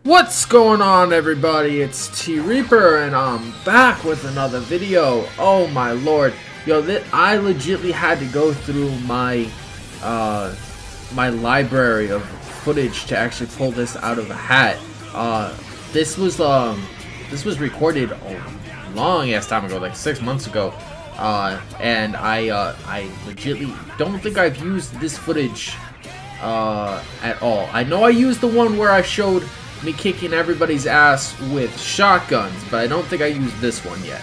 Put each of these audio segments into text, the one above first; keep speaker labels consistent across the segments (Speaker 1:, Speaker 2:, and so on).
Speaker 1: What's going on, everybody? It's T Reaper and I'm back with another video. Oh my lord. Yo, I legitimately had to go through my my library of footage to actually pull this out of a hat. This was recorded a long ass time ago, like 6 months ago. And I legitimately don't think I've used this footage at all. I know I used the one where I showed me kicking everybody's ass with shotguns, but I don't think I used this one yet.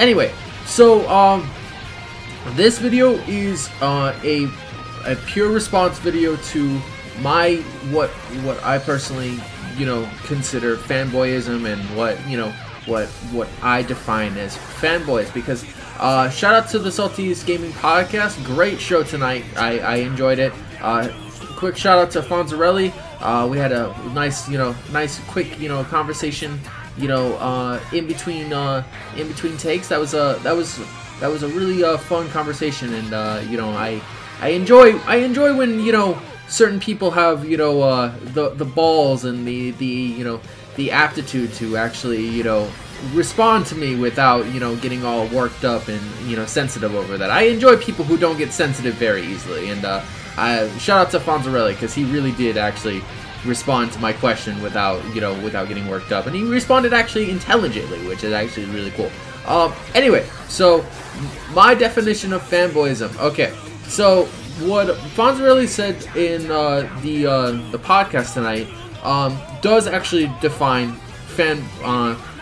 Speaker 1: Anyway, so this video is a pure response video to my what I personally consider fanboyism and what I define as fanboys. Because shout out to the Saltiest Gaming Podcast, great show tonight. I enjoyed it. Quick shout out to Fonz. We had a nice, quick, conversation, in between takes. That was a really fun conversation, and I enjoy when certain people have the balls and the aptitude to actually respond to me without getting all worked up and sensitive over that. I enjoy people who don't get sensitive very easily, and shout out to Fonzarelli, because he really did actually respond to my question without getting worked up, and he responded actually intelligently, which is actually really cool. Anyway, so my definition of fanboyism. Okay, so what Fonzarelli said in the podcast tonight does actually define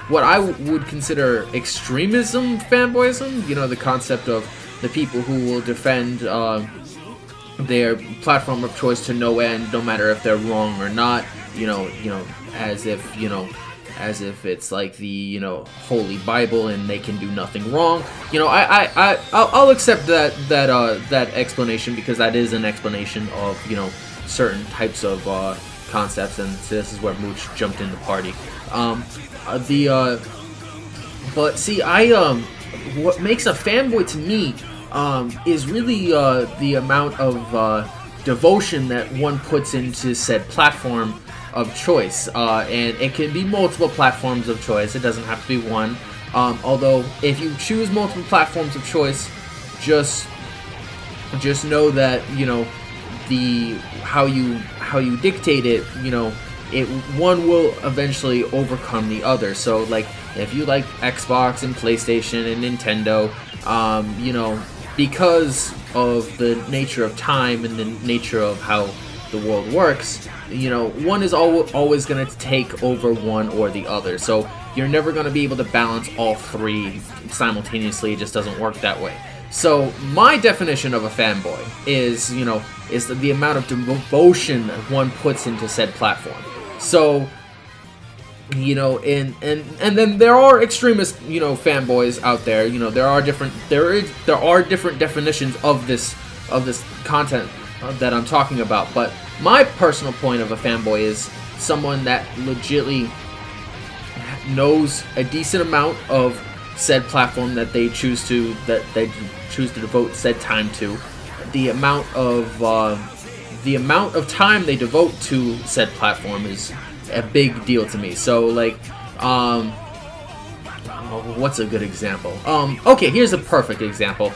Speaker 1: what I would consider extremism fanboyism. The concept of the people who will defend their platform of choice to no end, no matter if they're wrong or not. As if it's like the Holy Bible and they can do nothing wrong. I'll accept that explanation, because that is an explanation of certain types of concepts, and this is where Mooch jumped in the party. But see, what makes a fanboy to me is really the amount of devotion that one puts into said platform of choice, and it can be multiple platforms of choice. It doesn't have to be one. Although if you choose multiple platforms of choice, just know that how you dictate it, one will eventually overcome the other. So like if you like Xbox and PlayStation and Nintendo, because of the nature of time and the nature of how the world works, one is always going to take over one or the other. So you're never going to be able to balance all three simultaneously. It just doesn't work that way. So my definition of a fanboy is the amount of devotion that one puts into said platform. So and then there are extremist fanboys out there. There are different definitions of this content that I'm talking about. But my personal point of a fanboy is someone that legitimately knows a decent amount of said platform that they choose to devote said time to. The amount of time they devote to said platform is a big deal to me. So like, what's a good example? Okay, here's a perfect example.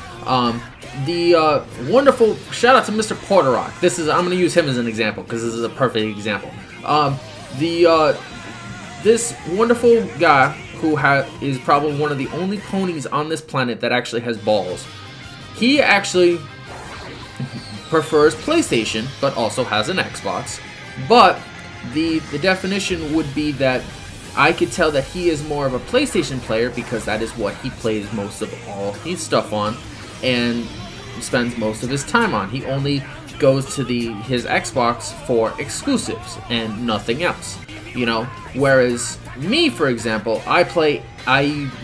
Speaker 1: The wonderful shout out to Mr. Porterock. I'm gonna use him as an example because this is a perfect example. This wonderful guy who is probably one of the only ponies on this planet that actually has balls. He actually prefers PlayStation, but also has an Xbox. But the definition would be that I could tell that he is more of a PlayStation player, because that is what he plays most of all his stuff on and spends most of his time on. He only goes to his Xbox for exclusives and nothing else. Whereas me, for example, I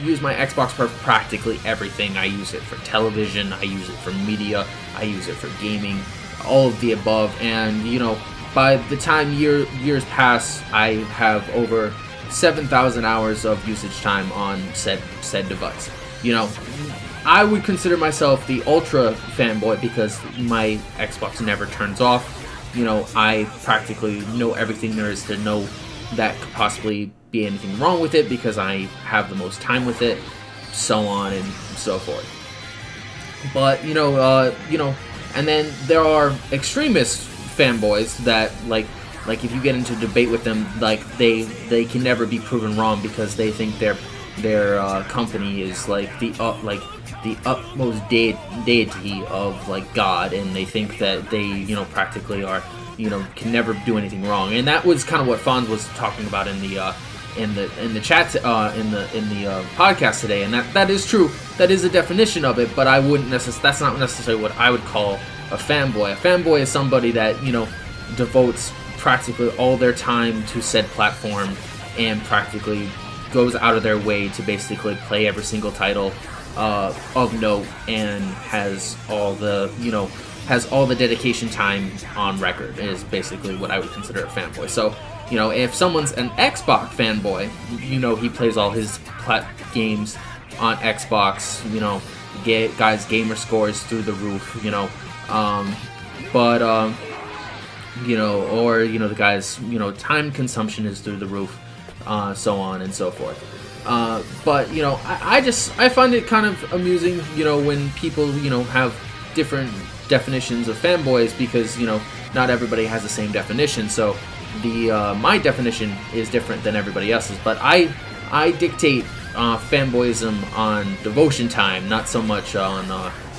Speaker 1: use my Xbox for practically everything. I use it for television, I use it for media, I use it for gaming, all of the above. And by the time years pass, I have over 7,000 hours of usage time on said device. I would consider myself the ultra fanboy because my Xbox never turns off. I practically know everything there is to know that could possibly be anything wrong with it because I have the most time with it, so on and so forth. But and then there are extremist fanboys that like if you get into debate with them, like they can never be proven wrong because they think their company is like the utmost deity of like God, and they think that they practically are can never do anything wrong. And that was kind of what Fonz was talking about in the chat in the podcast today, and that is true. That is a definition of it, but I wouldn't that's not necessarily what I would call a fanboy. A fanboy is somebody that devotes practically all their time to said platform and practically goes out of their way to basically play every single title of note, and has all the dedication time on record, is basically what I would consider a fanboy. So if someone's an Xbox fanboy, he plays all his games on Xbox, guys gamer scores through the roof, or the guy's time consumption is through the roof, so on and so forth. But I find it kind of amusing when people have different definitions of fanboys, because not everybody has the same definition. So my definition is different than everybody else's, but I dictate fanboyism on devotion time, not so much on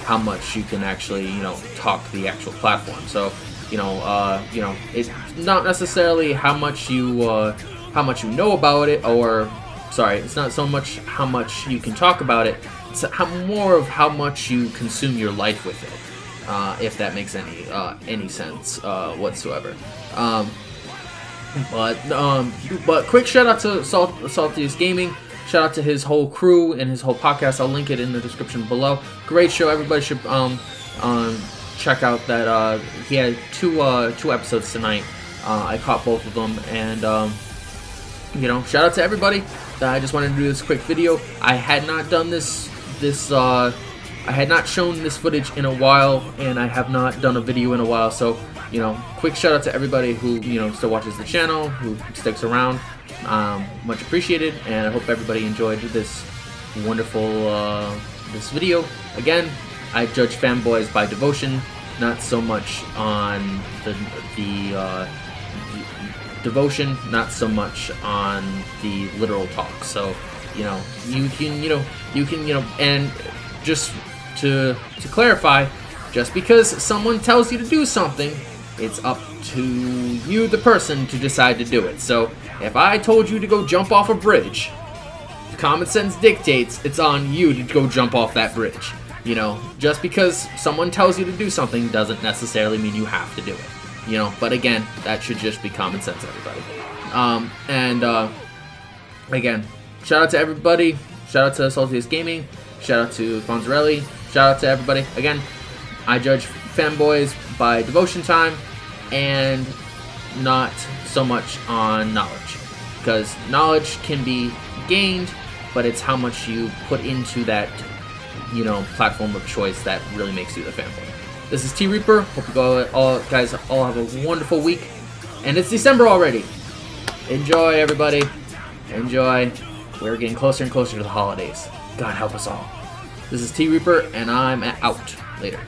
Speaker 1: how much you can actually talk the actual platform. So it's not necessarily how much you know about it, or sorry, it's not so much how much you can talk about it. It's more of how much you consume your life with it, if that makes any sense whatsoever. But quick shout out to Saltiest Gaming. Shout out to his whole crew and his whole podcast. I'll link it in the description below. Great show. Everybody should check out that. He had two episodes tonight. I caught both of them, and shout out to everybody. I just wanted to do this quick video. I had not done this. I had not shown this footage in a while, and I have not done a video in a while. So quick shout out to everybody who still watches the channel, who sticks around. Much appreciated, and I hope everybody enjoyed this wonderful this video. Again, I judge fanboys by devotion, not so much on the devotion, not so much on the literal talk. So you can and just to clarify, just because someone tells you to do something, it's up to you, the person, to decide to do it. So if I told you to go jump off a bridge, common sense dictates it's on you to go jump off that bridge. Just because someone tells you to do something doesn't necessarily mean you have to do it. But again, that should just be common sense, everybody. Again, shout out to everybody. Shout out to Saltiest Gaming. Shout out to Fonzarelli. Shout out to everybody. Again, I judge fanboys by devotion time and not so much on knowledge, because knowledge can be gained, but it's how much you put into that platform of choice that really makes you the fanboy. This is T Reaper. Hope you guys all have a wonderful week, and it's December already. Enjoy, everybody. Enjoy. We're getting closer and closer to the holidays. God help us all. This is T Reaper, and I'm out. Later.